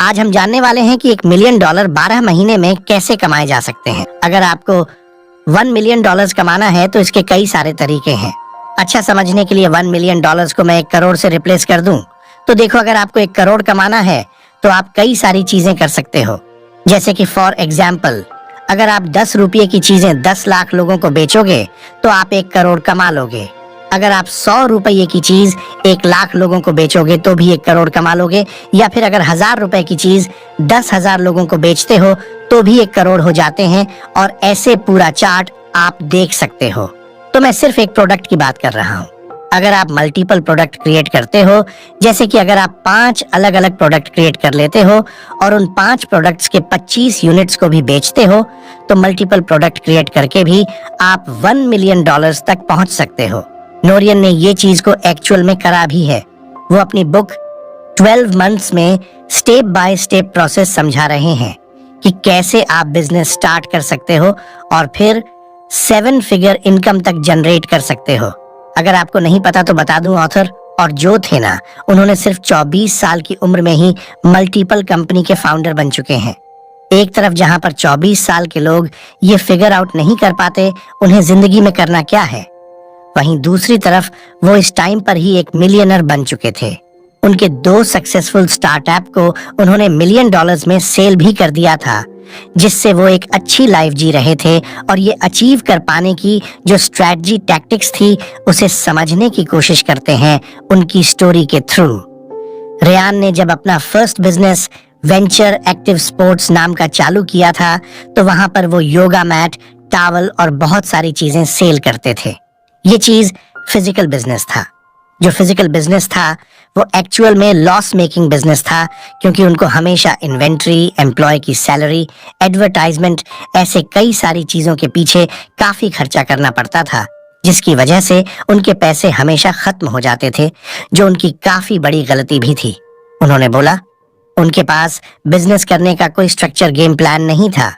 आज हम जानने वाले हैं कि $1 मिलियन 12 महीने में कैसे कमाए जा सकते हैं। अगर आपको $1 मिलियन कमाना है तो इसके कई सारे तरीके हैं। अच्छा समझने के लिए $1 मिलियन को मैं 1 करोड़ से रिप्लेस कर दूं तो देखो, अगर आपको 1 करोड़ कमाना है तो आप कई सारी चीजें कर सकते हो। जैसे कि फॉर एग्जाम्पल, अगर आप 10 रुपये की चीजें 10 लाख लोगों को बेचोगे तो आप 1 करोड़ कमा लोगे। अगर आप 100 रुपये की चीज 1 लाख लोगों को बेचोगे तो भी 1 करोड़ कमा लोगे। या फिर अगर 1000 रुपए की चीज 10,000 लोगों को बेचते हो तो भी 1 करोड़ हो जाते हैं। और ऐसे पूरा चार्ट आप देख सकते हो। तो मैं सिर्फ एक प्रोडक्ट की बात कर रहा हूँ। अगर आप मल्टीपल प्रोडक्ट क्रिएट करते हो, जैसे कि अगर आप 5 अलग अलग प्रोडक्ट क्रिएट कर लेते हो और उन 5 प्रोडक्ट्स के 25 यूनिट्स को भी बेचते हो, तो मल्टीपल प्रोडक्ट क्रिएट करके भी आप $1 मिलियन तक पहुंच सकते हो। नोरियन ने ये चीज को एक्चुअल में करा भी है। वो अपनी बुक 12 मंथ्स में स्टेप बाय स्टेप प्रोसेस समझा रहे हैं कि कैसे आप बिजनेस स्टार्ट कर सकते हो और फिर 7 फिगर इनकम तक जनरेट कर सकते हो। अगर आपको नहीं पता तो बता दूं, ऑथर और जो थे ना, उन्होंने सिर्फ 24 साल की उम्र में ही मल्टीपल कंपनी के फाउंडर बन चुके हैं। एक तरफ जहां पर 24 साल के लोग ये फिगर आउट नहीं कर पाते उन्हें जिंदगी में करना क्या है, वहीं दूसरी तरफ वो इस टाइम पर ही एक मिलियनर बन चुके थे। उनके 2 सक्सेसफुल स्टार्टअप को उन्होंने $1 मिलियन में सेल भी कर दिया था, जिससे वो एक अच्छी लाइफ जी रहे थे। और ये अचीव कर पाने की जो स्ट्रैटेजी टैक्टिक्स थी उसे समझने की कोशिश करते हैं उनकी स्टोरी के थ्रू। रेयान ने जब अपना first business venture active sports नाम का चालू किया था तो वहां पर वो योगा मैट, टॉवल और बहुत सारी चीजें सेल करते थे। ये चीज फिजिकल बिजनेस था। जो फिजिकल बिजनेस था वो एक्चुअल में लॉस मेकिंग बिजनेस था, क्योंकि उनको हमेशा इन्वेंट्री, एम्प्लॉय की सैलरी, एडवर्टाइजमेंट, ऐसे कई सारी चीजों के पीछे काफी खर्चा करना पड़ता था, जिसकी वजह से उनके पैसे हमेशा खत्म हो जाते थे, जो उनकी काफी बड़ी गलती भी थी। उन्होंने बोला उनके पास बिजनेस करने का कोई स्ट्रक्चर गेम प्लान नहीं था।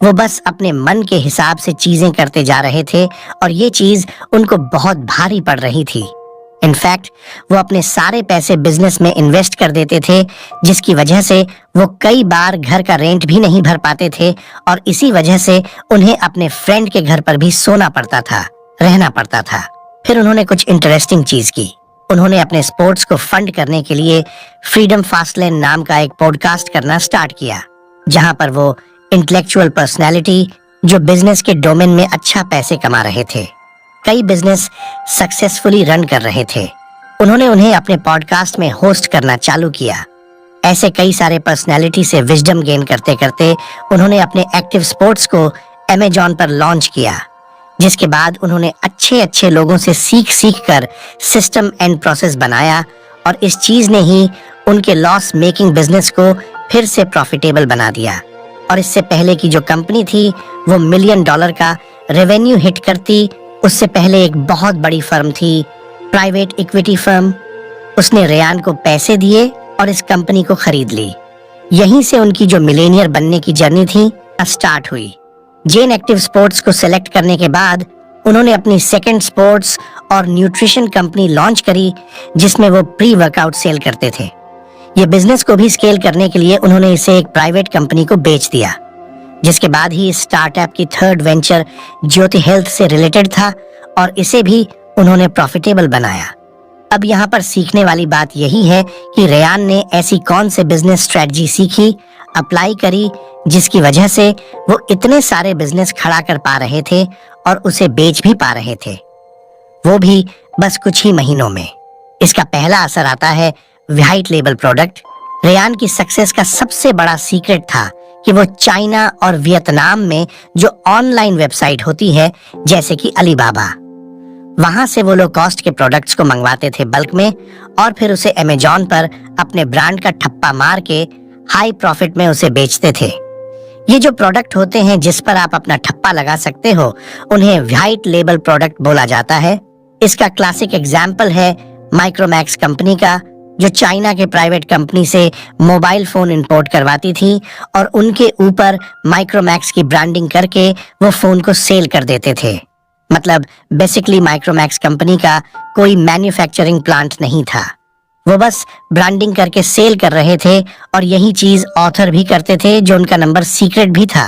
वो बस अपने मन के हिसाब से चीजें करते जा रहे थे और ये चीज उनको बहुत भारी पड़ रही थी। इनफैक्ट वो अपने सारे पैसे बिजनेस में इन्वेस्ट कर देते थे, जिसकी वजह से वो कई बार घर का रेंट भी नहीं भर पाते थे और इसी वजह से उन्हें अपने फ्रेंड के घर पर भी सोना पड़ता था, रहना पड़ता था। फिर उन्होंने कुछ इंटरेस्टिंग चीज की। उन्होंने अपने स्पोर्ट्स को फंड करने के लिए फ्रीडम फास्टलेन नाम का एक पॉडकास्ट करना स्टार्ट किया, जहां पर वो इंटेलेक्चुअल पर्सनैलिटी जो बिजनेस के डोमेन में अच्छा पैसे कमा रहे थे, कई बिजनेस सक्सेसफुली रन कर रहे थे, उन्होंने उन्हें अपने पॉडकास्ट में होस्ट करना चालू किया। ऐसे कई सारे पर्सनैलिटी से विजडम गेन करते करते उन्होंने अपने एक्टिव स्पोर्ट्स को अमेजॉन पर लॉन्च किया, जिसके बाद उन्होंने अच्छे लोगों से सीख कर सिस्टम एंड प्रोसेस बनाया और इस चीज ने ही उनके लॉस मेकिंग बिजनेस को फिर से प्रॉफिटेबल बना दिया। और इससे पहले की जो कंपनी थी वो $1 मिलियन का रेवेन्यू हिट करती, उससे पहले एक बहुत बड़ी फर्म थी, प्राइवेट इक्विटी फर्म। उसने रेयान को पैसे दिए और इस कंपनी को खरीद ली। यहीं से उनकी जो मिलेनियर बनने की जर्नी थी स्टार्ट हुई। जेन एक्टिव स्पोर्ट्स को सिलेक्ट करने के बाद उन्होंने अपनी सेकंड स्पोर्ट्स और न्यूट्रिशन कंपनी लॉन्च करी, जिसमें वो प्री वर्कआउट सेल करते थे। ये बिजनेस को भी स्केल करने के लिए उन्होंने इसे एक प्राइवेट कंपनी को बेच दिया, जिसके बाद ही स्टार्टअप की थर्ड वेंचर ज्योति हेल्थ से रिलेटेड था और इसे भी उन्होंने प्रॉफिटेबल बनाया। अब यहाँ पर सीखने वाली बात यही है कि रेयान ने ऐसी कौन से बिजनेस स्ट्रेटजी सीखी, अप्लाई करी, जिसकी वजह से वो इतने सारे बिजनेस खड़ा कर पा रहे थे और उसे बेच भी पा रहे थे, वो भी बस कुछ ही महीनों में। इसका पहला असर आता है व्हाइट लेबल प्रोडक्ट। रेयान की सक्सेस का सबसे बड़ा सीक्रेट था कि वो चाइना और वियतनाम में जो ऑनलाइन वेबसाइट होती है, जैसे कि अलीबाबा, वहां से वो लो कॉस्ट के प्रोडक्ट्स को मंगवाते थे बल्क में और फिर उसे अमेजॉन पर अपने ब्रांड का ठप्पा मार के हाई प्रॉफिट में उसे बेचते थे। ये जो प्रोडक्ट होते हैं जिस पर आप अपना ठप्पा लगा सकते हो, उन्हें व्हाइट लेबल प्रोडक्ट बोला जाता है। इसका क्लासिक एग्जाम्पल है माइक्रोमैक्स कंपनी का, जो चाइना के प्राइवेट कंपनी से मोबाइल फोन इंपोर्ट करवाती थी और उनके ऊपर माइक्रोमैक्स की ब्रांडिंग करके वो फोन को सेल कर देते थे। मतलब बेसिकली माइक्रोमैक्स कंपनी का कोई मैन्युफैक्चरिंग प्लांट नहीं था। वो बस ब्रांडिंग करके सेल कर रहे थे और यही चीज ऑथर भी करते थे जो उनका नंबर सीक्रेट भी था।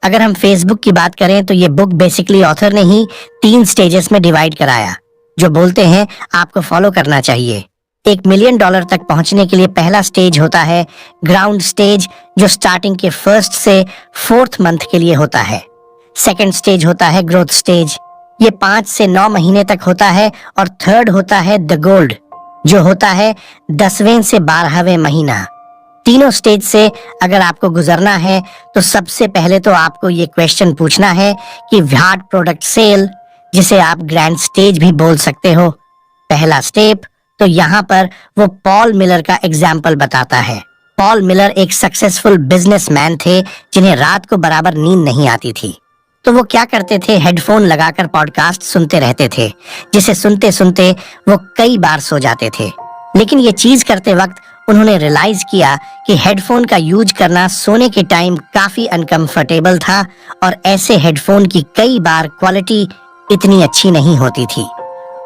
अगर हम फेसबुक की बात करें तो ये बुक बेसिकली ऑथर ने ही 3 स्टेजेस में डिवाइड कराया जो बोलते हैं आपको फॉलो करना चाहिए। $1 मिलियन तक पहुंचने के लिए पहला स्टेज होता है ग्राउंड स्टेज, जो स्टार्टिंग के 1st से 4th मंथ के लिए होता है। सेकंड स्टेज होता है ग्रोथ स्टेज, ये 5 से 9 महीने तक होता है। और थर्ड होता है द गोल्ड, जो होता है 10वें से 12वें महीना। तीनों स्टेज से अगर आपको गुजरना है तो सबसे पहले तो आपको ये क्वेश्चन पूछना है कि व्हाट प्रोडक्ट सेल, जिसे आप ग्रैंड स्टेज भी बोल सकते हो, पहला स्टेप। तो यहाँ पर वो पॉल मिलर का एग्जाम्पल बताता है। पॉल मिलर एक सक्सेसफुल बिजनेसमैन थे जिन्हें रात को बराबर नींद नहीं आती थी। तो वो क्या करते थे, हेडफोन लगाकर पॉडकास्ट सुनते रहते थे, जिसे सुनते सुनते वो कई बार सो जाते थे। लेकिन ये चीज करते वक्त उन्होंने रियलाइज किया कि हेडफोन का यूज करना सोने के टाइम काफी अनकंफर्टेबल था और ऐसे हेडफोन की कई बार क्वालिटी इतनी अच्छी नहीं होती थी।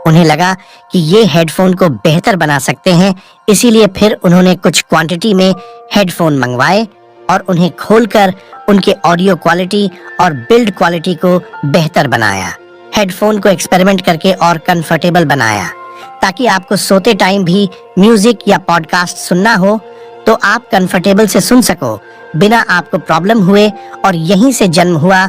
उन्हें लगा कि ये हेडफोन को बेहतर बना सकते हैं, इसीलिए फिर उन्होंने कुछ क्वांटिटी में हेडफोन मंगवाए और उन्हें खोलकर उनके ऑडियो क्वालिटी और बिल्ड क्वालिटी को बेहतर बनाया। हेडफोन को एक्सपेरिमेंट करके और कंफर्टेबल बनाया ताकि आपको सोते टाइम भी म्यूजिक या पॉडकास्ट सुनना हो तो आप कंफर्टेबल से सुन सको बिना आपको प्रॉब्लम हुए। और यहीं से जन्म हुआ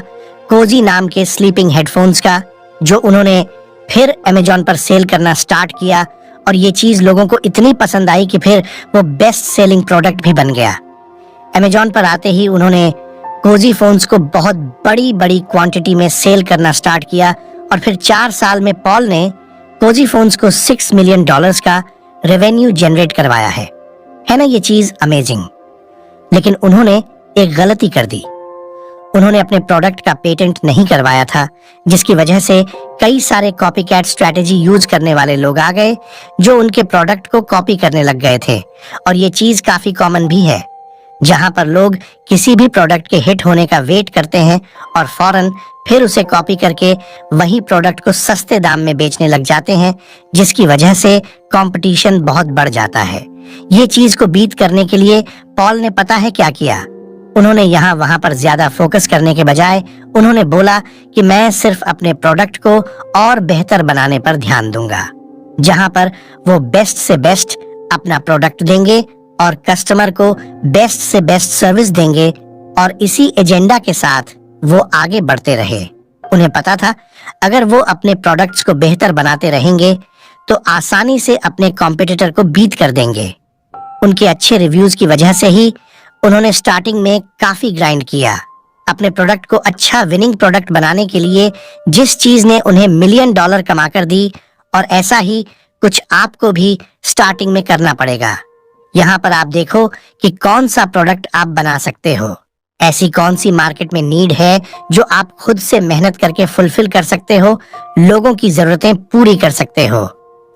कोजी नाम के स्लीपिंग हेडफोन्स का, जो उन्होंने फिर अमेजॉन पर सेल करना स्टार्ट किया। और ये चीज लोगों को इतनी पसंद आई कि फिर वो बेस्ट सेलिंग प्रोडक्ट भी बन गया। अमेजॉन पर आते ही उन्होंने कोजी फोन्स को बहुत बड़ी बड़ी क्वांटिटी में सेल करना स्टार्ट किया और फिर 4 साल में पॉल ने कोजी फोन्स को $6 मिलियन का रेवेन्यू जनरेट करवाया है ना ये चीज अमेजिंग। लेकिन उन्होंने एक गलती कर दी, उन्होंने अपने प्रोडक्ट का पेटेंट नहीं करवाया था, जिसकी वजह से कई सारे कॉपीकैट स्ट्रेटेजी यूज करने वाले लोग आ गए जो उनके प्रोडक्ट को कॉपी करने लग गए थे। और ये चीज काफी कॉमन भी है, जहां पर लोग किसी भी प्रोडक्ट के हिट होने का वेट करते हैं और फौरन फिर उसे कॉपी करके वही प्रोडक्ट को सस्ते दाम में बेचने लग जाते हैं, जिसकी वजह से कंपटीशन बहुत बढ़ जाता है। ये चीज को बीट करने के लिए पॉल ने पता है क्या किया, उन्होंने यहाँ वहां पर ज्यादा फोकस करने के बजाय उन्होंने बोला कि मैं सिर्फ अपने प्रोडक्ट को और बेहतर बनाने पर ध्यान दूंगा, जहां पर वो बेस्ट से बेस्ट अपना प्रोडक्ट देंगे और कस्टमर को बेस्ट से बेस्ट सर्विस देंगे। और इसी एजेंडा के साथ वो आगे बढ़ते रहे। उन्हें पता था अगर वो अपने प्रोडक्ट्स को बेहतर बनाते रहेंगे तो आसानी से अपने कॉम्पिटिटर को बीट कर देंगे। उनके अच्छे रिव्यूज की वजह से ही उन्होंने स्टार्टिंग में काफी ग्राइंड किया अपने प्रोडक्ट को अच्छा विनिंग प्रोडक्ट बनाने के लिए, जिस चीज ने उन्हें $1 मिलियन कमा कर दी। और ऐसा ही कुछ आपको भी स्टार्टिंग में करना पड़ेगा। यहाँ पर आप देखो कि कौन सा प्रोडक्ट आप बना सकते हो, ऐसी कौन सी मार्केट में नीड है जो आप खुद से मेहनत करके फुलफिल कर सकते हो, लोगों की जरूरतें पूरी कर सकते हो,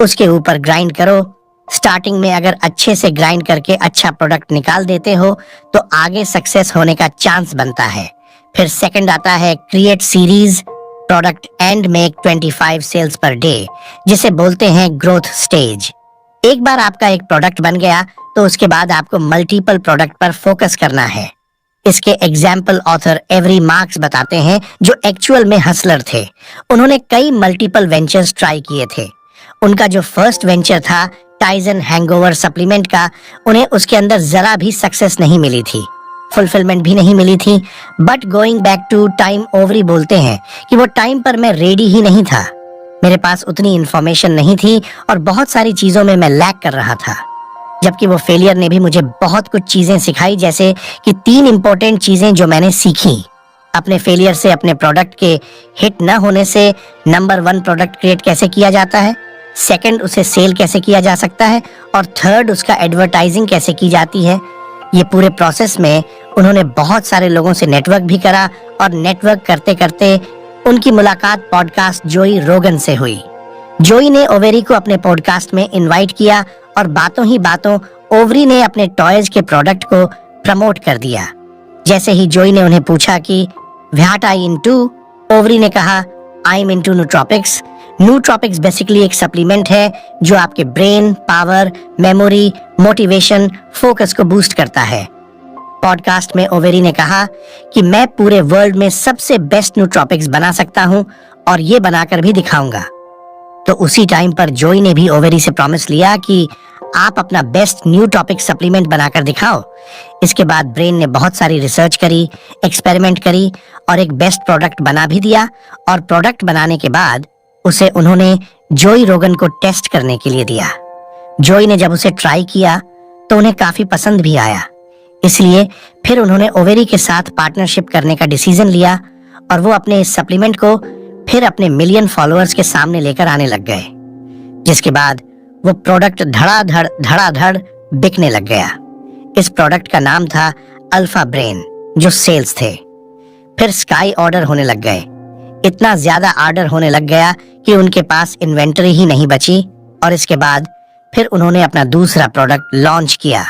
उसके ऊपर ग्राइंड करो। स्टार्टिंग में अगर अच्छे से ग्राइंड करके अच्छा प्रोडक्ट निकाल देते हो तो आगे सक्सेस होने का चांस बनता है। फिर सेकंड आता है create series product and make 25 sales per day, जिसे बोलते हैं ग्रोथ स्टेज। एक बार आपका एक प्रोडक्ट बन गया तो उसके बाद आपको मल्टीपल प्रोडक्ट पर फोकस करना है। इसके एग्जाम्पल ऑथर एवरी मार्क्स बताते हैं, जो एक्चुअल में हसलर थे। उन्होंने कई मल्टीपल वेंचर्स ट्राई किए थे। उनका जो फर्स्ट वेंचर था टाइजन हैंगओवर सप्लीमेंट का, उन्हें उसके अंदर जरा भी सक्सेस नहीं मिली थी, फुलफिलमेंट भी नहीं मिली थी। But going back to time, ovary बोलते हैं कि वो टाइम पर मैं रेडी ही नहीं था, मेरे पास उतनी इंफॉर्मेशन नहीं थी और बहुत सारी चीजों में मैं लैक कर रहा था। जबकि वो फेलियर ने भी मुझे बहुत कुछ चीजें सिखाई, जैसे कि 3 इंपॉर्टेंट चीजें जो मैंने सीखी अपने फेलियर से। अपने प्रोडक्ट के हिट न होने से नंबर 1 प्रोडक्ट क्रिएट कैसे किया जाता है, सेकंड उसे सेल कैसे किया जा सकता है, और थर्ड उसका एडवर्टाइजिंग कैसे की जाती है। ये पूरे प्रोसेस में उन्होंने बहुत सारे लोगों से नेटवर्क भी करा और नेटवर्क करते करते उनकी मुलाकात पॉडकास्ट जोई रोगन से हुई। जोई ने ओवेरी को अपने पॉडकास्ट में इनवाइट किया और बातों ही बातों ओवरी ने अपने टॉयज के प्रोडक्ट को प्रमोट कर दिया। जैसे ही जोई ने उन्हें पूछा कि व्हाट आई इनटू, ओवरी ने कहा आई एम इनटू न्यूट्रॉपिक्स। नूट्रॉपिक्स बेसिकली एक सप्लीमेंट है जो आपके brain power, memory, motivation, focus को बूस्ट करता है। पॉडकास्ट में ओवेरी ने कहा कि मैं पूरे वर्ल्ड में सबसे बेस्ट नूट्रॉपिक्स बना सकता हूं और ये बनाकर भी दिखाऊंगा। तो उसी टाइम पर जोई ने भी ओवेरी से प्रॉमिस लिया कि आप अपना बेस्ट न्यूट्रॉपिक सप्लीमेंट बनाकर दिखाओ। इसके बाद ब्रेन ने बहुत सारी रिसर्च करी, एक्सपेरिमेंट करी और एक बेस्ट प्रोडक्ट बना भी दिया। और प्रोडक्ट बनाने के बाद उसे उन्होंने जोई रोगन को टेस्ट करने के लिए दिया। जोई ने जब उसे ट्राई किया तो उन्हें काफी पसंद भी आया। इसलिए फिर उन्होंने ओवेरी के साथ पार्टनरशिप करने का डिसीजन लिया और वो अपने इस सप्लीमेंट को फिर अपने मिलियन फॉलोअर्स के सामने लेकर आने लग गए, जिसके बाद वो प्रोडक्ट धड़ाधड़ बिकने लग गया। इस प्रोडक्ट का नाम था अल्फा ब्रेन, जो सेल्स थे। फिर स्काई ऑर्डर होने लग गए। इतना ज्यादा ऑर्डर होने लग गया कि उनके पास इन्वेंटरी ही नहीं बची। और इसके बाद फिर उन्होंने अपना दूसरा प्रोडक्ट लॉन्च किया।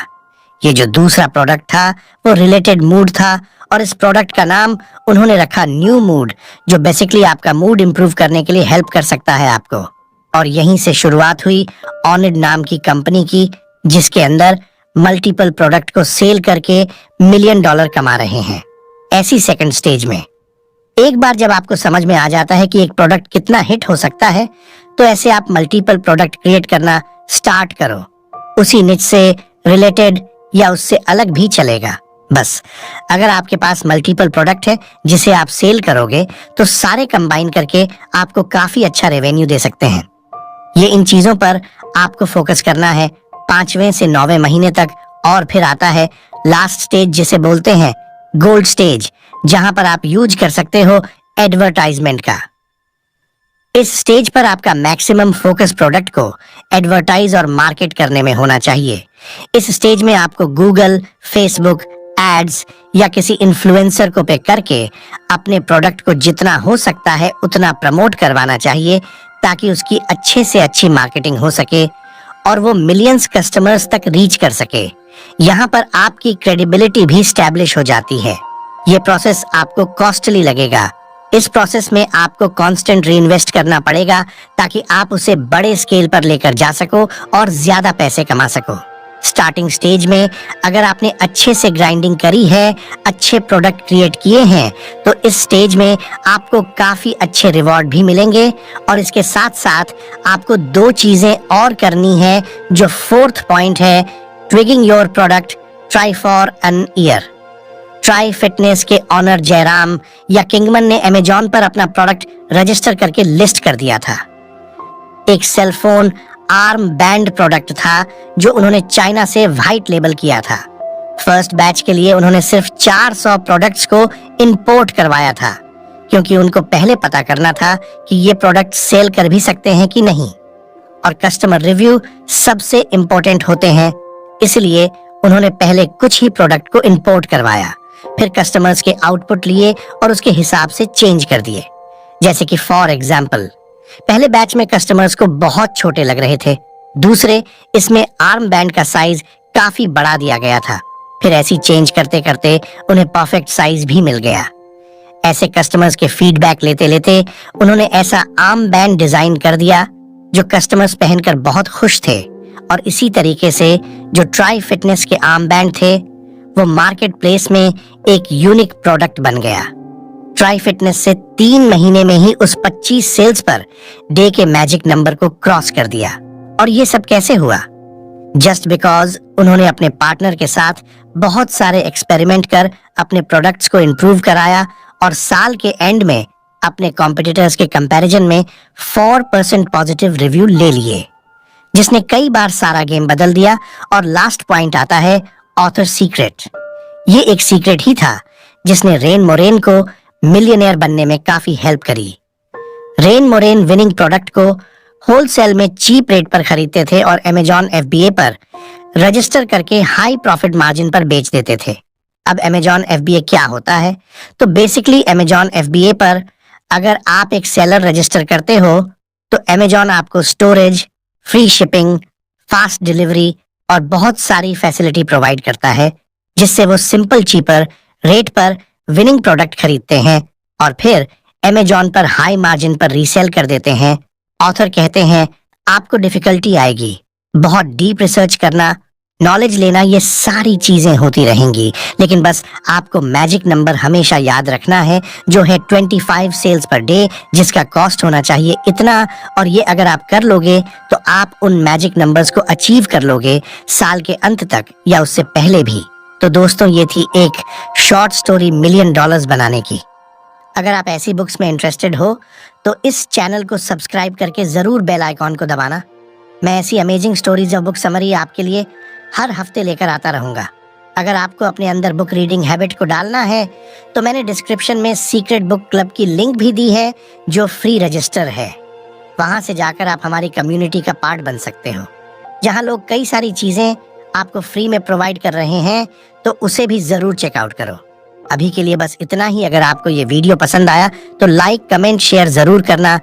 ये जो दूसरा प्रोडक्ट था वो रिलेटेड मूड था और इस प्रोडक्ट का नाम उन्होंने रखा न्यू मूड, जो बेसिकली आपका मूड इंप्रूव करने के लिए हेल्प कर सकता है आपको। और यहीं से शुरुआत हुई ऑनिड नाम की कंपनी की, जिसके अंदर मल्टीपल प्रोडक्ट को सेल करके $1 मिलियन कमा रहे हैं। ऐसी सेकंड स्टेज में एक बार जब आपको समझ में आ जाता है कि एक प्रोडक्ट कितना हिट हो सकता है, तो ऐसे आप मल्टीपल प्रोडक्ट क्रिएट करना स्टार्ट करो। उसी निच से रिलेटेड या उससे अलग भी चलेगा। बस अगर आपके पास मल्टीपल प्रोडक्ट है जिसे आप सेल करोगे तो सारे कंबाइन करके आपको काफी अच्छा रेवेन्यू दे सकते हैं। ये इन चीजों पर आपको फोकस करना है 5वें से 9वें महीने तक। और फिर आता है लास्ट स्टेज, जिसे बोलते हैं गोल्ड स्टेज, जहां पर आप यूज कर सकते हो एडवर्टाइजमेंट का। इस स्टेज पर आपका मैक्सिमम फोकस प्रोडक्ट को एडवर्टाइज और मार्केट करने में होना चाहिए। इस स्टेज में आपको गूगल, फेसबुक एड्स या किसी इन्फ्लुएंसर को पे करके अपने प्रोडक्ट को जितना हो सकता है उतना प्रमोट करवाना चाहिए, ताकि उसकी अच्छे से अच्छी मार्केटिंग हो सके और वो मिलियंस कस्टमर्स तक रीच कर सके। यहाँ पर आपकी क्रेडिबिलिटी भी स्टैब्लिश हो जाती है। ये प्रोसेस आपको कॉस्टली लगेगा। इस प्रोसेस में आपको कांस्टेंट रीइन्वेस्ट करना पड़ेगा, ताकि आप उसे बड़े स्केल पर लेकर जा सको और ज्यादा पैसे कमा सको। स्टार्टिंग स्टेज में अगर आपने अच्छे से ग्राइंडिंग करी है, अच्छे प्रोडक्ट क्रिएट किए हैं, तो इस स्टेज में आपको काफी अच्छे रिवॉर्ड भी मिलेंगे। और इसके साथ साथ आपको 2 चीजें और करनी है, जो 4th पॉइंट है tweaking your product try for an year. Try fitness के ऑनर जयराम या किंगमन ने अमेजॉन पर अपना प्रोडक्ट रजिस्टर करके लिस्ट कर दिया था। एक सेलफोन आर्म बैंड प्रोडक्ट था जो उन्होंने चाइना से व्हाइट लेबल किया था। फर्स्ट बैच के लिए उन्होंने सिर्फ 400 प्रोडक्ट्स को इंपोर्ट करवाया था, क्योंकि उनको पहले पता करना था कि ये प्रोडक्ट सेल कर भी सकते हैं कि नहीं। और कस्टमर रिव्यू सबसे इंपॉर्टेंट होते हैं, इसलिए उन्होंने पहले कुछ ही प्रोडक्ट को इंपोर्ट करवाया, फिर कस्टमर्स के आउटपुट लिए और उसके हिसाब से चेंज कर दिए। जैसे कि फॉर एग्जाम्पल, पहले बैच में कस्टमर्स को बहुत छोटे लग रहे थे। दूसरे, इसमें आर्म बैंड का साइज काफी बढ़ा दिया गया था। फिर ऐसी चेंज करते करते उन्हें परफेक्ट साइज भी मिल गया। ऐसे कस्टमर्स के फीडबैक लेते लेते उन्होंने ऐसा आर्म बैंड डिजाइन कर दिया जो कस्टमर्स पहनकर बहुत खुश थे। और इसी तरीके से जो ट्राई फिटनेस के आर्म बैंड थे, वो मार्केट प्लेस में एक यूनिक प्रोडक्ट बन गया। ट्राई फिटनेस से 3 महीने में ही उस 25 सेल्स पर डे के मैजिक नंबर को क्रॉस कर दिया। और ये सब कैसे हुआ? जस्ट बिकॉज उन्होंने अपने पार्टनर के साथ बहुत सारे एक्सपेरिमेंट कर अपने प्रोडक्ट्स को इंप्रूव कराया और साल के एंड में अपने कॉम्पिटिटर्स के कंपैरिजन में 4% पॉजिटिव रिव्यू ले लिए, जिसने कई बार सारा गेम बदल दिया। और लास्ट पॉइंट आता है ऑथर सीक्रेट। ये एक सीक्रेट ही था जिसने रेन मोरेन को मिलियनेयर बनने में काफी हेल्प करी। रेन मोरेन विनिंग प्रोडक्ट को होलसेल में चीप रेट पर खरीदते थे और अमेजॉन FBA पर रजिस्टर करके हाई प्रॉफिट मार्जिन पर बेच देते थे। अब अमेजॉन FBA क्या होता है? तो बेसिकली अमेजॉन FBA पर अगर आप एक सेलर रजिस्टर करते हो तो अमेजॉन आपको storage, free shipping, fast delivery और बहुत सारी फैसिलिटी प्रोवाइड करता है, जिससे वो सिंपल चीपर रेट पर विनिंग प्रोडक्ट खरीदते हैं और फिर अमेजॉन पर हाई मार्जिन पर रीसेल कर देते हैं ऑथर कहते हैं आपको डिफिकल्टी आएगी, बहुत डीप रिसर्च करना, नॉलेज लेना, ये सारी चीजें होती रहेंगी, लेकिन बस आपको मैजिक नंबर हमेशा याद रखना है जो है 25 सेल्स पर डे, जिसका कॉस्ट होना चाहिए इतना। और ये अगर आप कर लोगे तो आप उन मैजिक नंबर्स को अचीव कर लोगे साल के अंत तक या उससे पहले भी। तो दोस्तों, ये थी एक शॉर्ट स्टोरी $1 मिलियन बनाने की। अगर आप ऐसी बुक्स में इंटरेस्टेड हो तो इस चैनल को सब्सक्राइब करके जरूर बेल आइकॉन को दबाना। मैं ऐसी अमेजिंग स्टोरीज और बुक समरी आपके लिए हर हफ्ते लेकर आता रहूंगा। अगर आपको अपने अंदर बुक रीडिंग हैबिट को डालना है तो मैंने डिस्क्रिप्शन में सीक्रेट बुक क्लब की लिंक भी दी है जो फ्री रजिस्टर है। वहां से जाकर आप हमारी कम्युनिटी का पार्ट बन सकते हो, जहां लोग कई सारी चीजें आपको फ्री में प्रोवाइड कर रहे हैं, तो उसे भी जरूर चेकआउट करो। अभी के लिए बस इतना ही। अगर आपको ये वीडियो पसंद आया तो लाइक, कमेंट, शेयर जरूर करना।